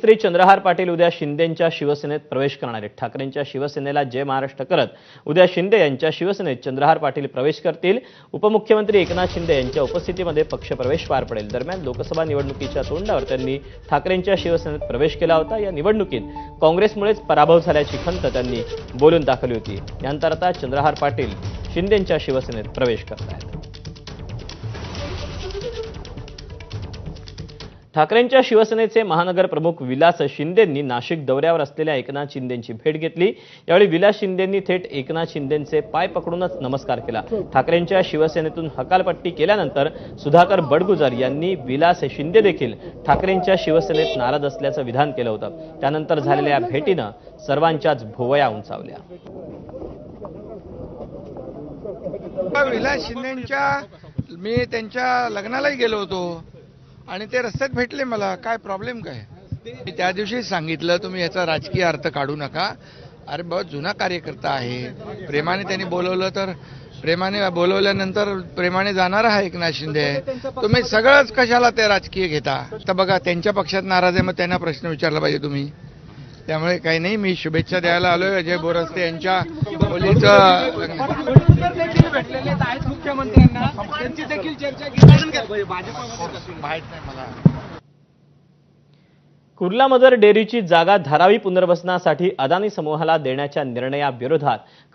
मंत्री चंद्रहार पाटील उद्या शिंदेंच्या शिवसेनेत प्रवेश करणार आहेत। ठाकरेंच्या शिवसेनेला जय महाराष्ट्र करत उद्या शिंदे यांच्या शिवसेनेत चंद्रहार पाटील प्रवेश करतील। उपमुख्यमंत्री एकनाथ शिंदे यांच्या उपस्थितीमध्ये पक्षप्रवेश पार पडेल। दरम्यान लोकसभा निवडणुकीच्या तोंडावर त्यांनी ठाकरेंच्या शिवसेनेत प्रवेश केला होता। या निवडणुकीत काँग्रेसमुळेच पराभव झाल्याची खंत त्यांनी बोलून दाखवली होती। त्यानंतर आता चंद्रहार पाटील शिंदेंच्या शिवसेनेत प्रवेश करत आहेत। ठाकरेंच्या शिवसेनेचे महानगर प्रमुख विलास शिंदेंनी नाशिक दौऱ्यावर असलेल्या एकनाथ शिंदेंची भेट घेतली। यावेळी विलास शिंदेंनी थेट एकनाथ शिंदेंचे पाय पकडूनच नमस्कार केला। ठाकरेंच्या शिवसेनेतून हकालपट्टी केल्यानंतर सुधाकर बडगुजर यांनी विलास शिंदे देखील ठाकरेंच्या शिवसेनेत नाराज असल्याचं विधान केलं होतं। त्यानंतर झालेल्या भेटीनं सर्वांच्याच भोवया उंचावल्या। विलास शिंदेंच्या मी त्यांच्या लग्नालाही गेलो होतो आणि ते रस्त्यात भेटले मला। काय प्रॉब्लेम काय? मी त्या दिवशी सांगितलं तुम्ही याचा राजकीय अर्थ काढू नका। अरे बहुत जुना कार्यकर्ता आहे, प्रेमाने त्यांनी बोलवलं तर प्रेमाने बोलवल्यानंतर प्रेमाने जाणार आहे एकनाथ शिंदे। तुम्ही सगळंच कशाला ते राजकीय घेता? तर बघा त्यांच्या पक्षात नाराज आहे, मग त्यांना प्रश्न विचारला पाहिजे तुम्ही। त्यामुळे काही नाही, मी शुभेच्छा द्यायला आलोय अजय बोरस्ते यांच्या मुलीचं भेटलेले आहेत मुख्यमंत्र्यांना, त्यांची देखील चर्चा केली माहित नाही मला। कुर्ला मदर डेअरीची जागा धारावी पुनर्वसनासाठी अदानी समूहाला देण्याच्या निर्णयाविरोधात